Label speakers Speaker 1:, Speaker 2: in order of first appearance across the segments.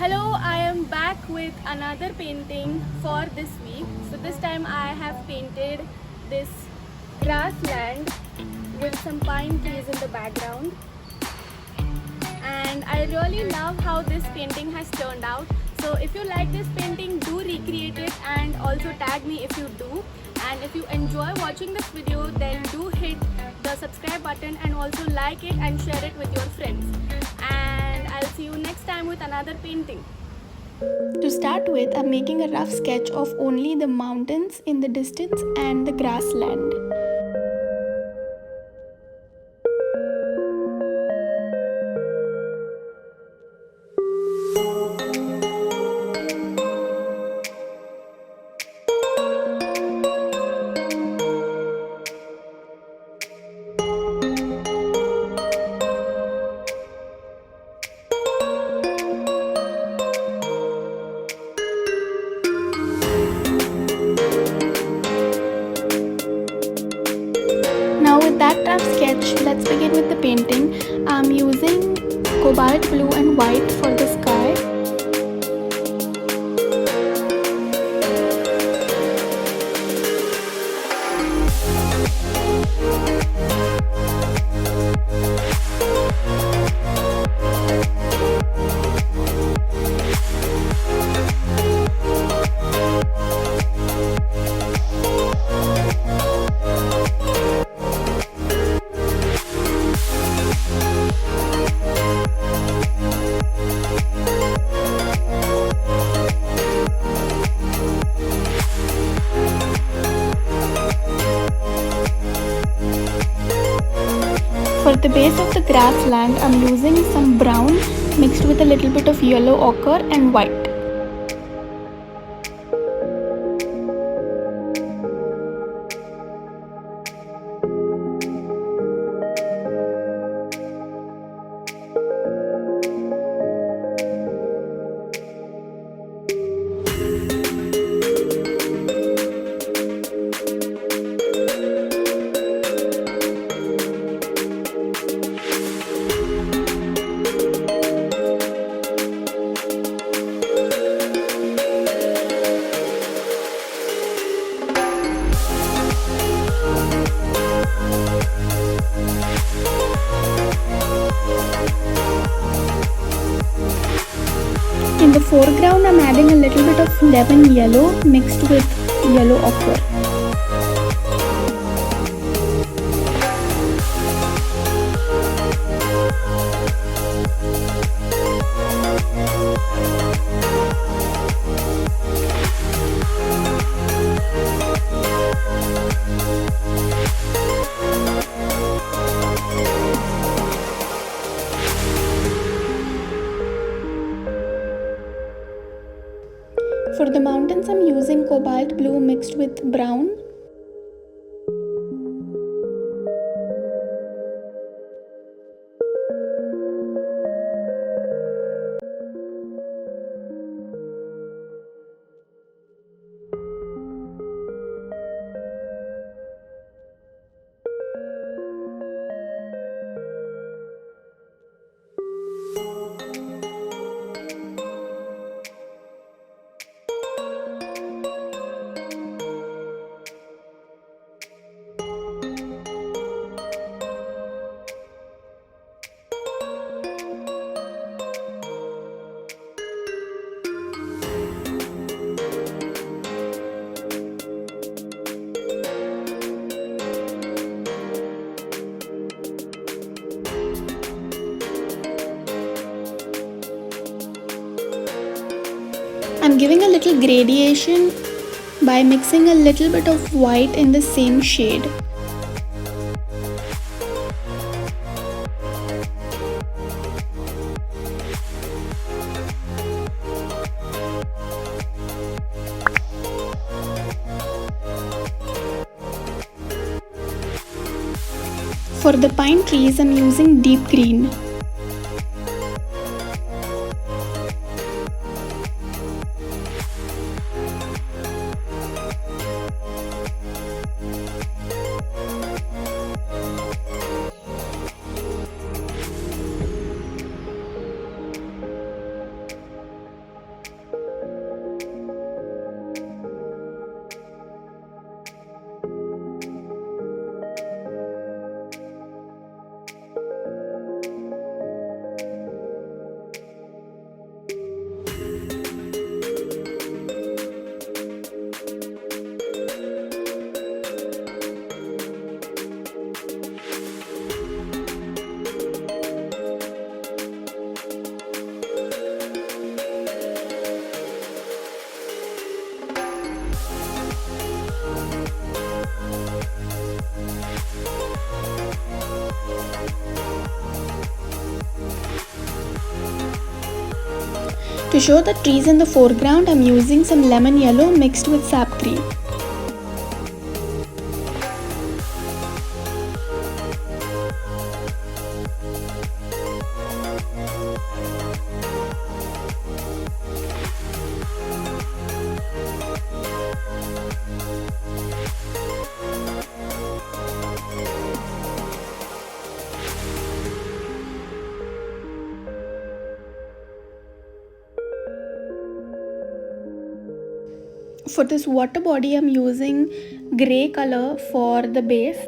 Speaker 1: Hello, I am back with another painting for this week. So this time I have painted this grassland with some pine trees in the background. And I really love how this painting has turned out. So if you like this painting, do recreate it and also tag me if you do. And if you enjoy watching this video, then do hit the subscribe button and also like it and share it with your friends. And I'll see you next time with another painting.
Speaker 2: To start with, I'm making a rough sketch of only the mountains in the distance and the grassland. Now with that rough sketch, let's begin with the painting. I'm using cobalt blue and white for the sky. For the base of the grassland, I'm using some brown mixed with a little bit of yellow ochre and white. In the foreground, I'm adding a little bit of lemon yellow mixed with yellow ochre. For the mountains, I'm using cobalt blue mixed with brown. I'm giving a little gradation by mixing a little bit of white in the same shade. For the pine trees, I'm using deep green. To show the trees in the foreground, I'm using some lemon yellow mixed with sap green. For this water body, I'm using grey color for the base.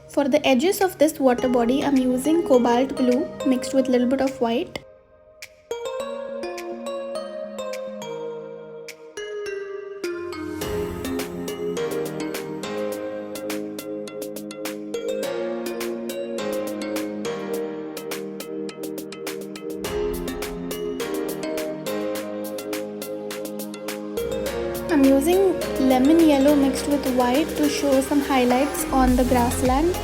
Speaker 2: For the edges of this water body, I'm using cobalt blue mixed with a little bit of white. I'm using lemon yellow mixed with white to show some highlights on the grassland.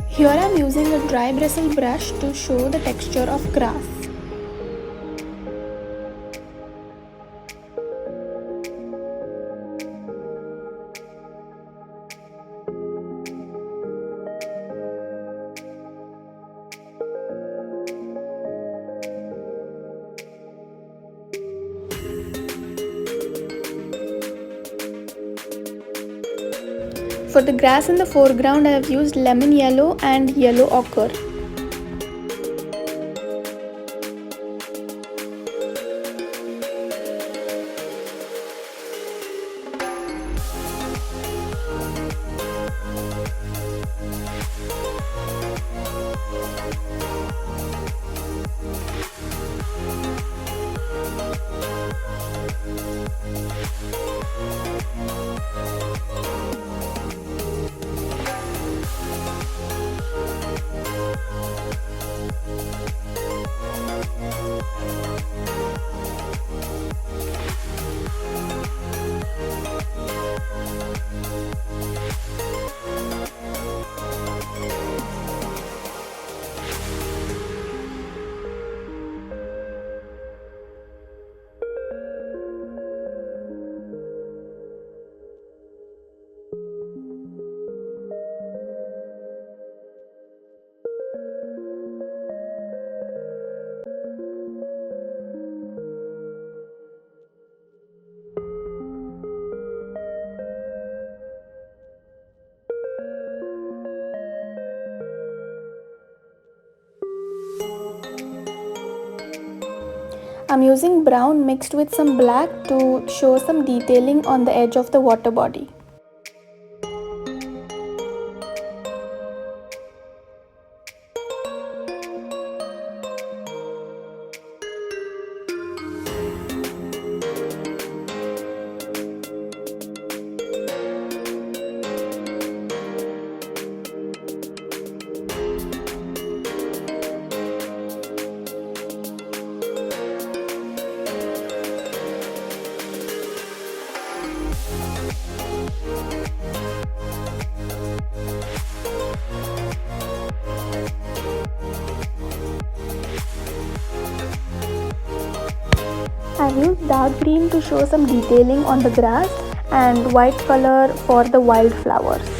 Speaker 2: Here I am using a dry bristle brush to show the texture of grass. For the grass in the foreground, I have used lemon yellow and yellow ochre. I'm using brown mixed with some black to show some detailing on the edge of the water body. I've used dark green to show some detailing on the grass and white color for the wildflowers.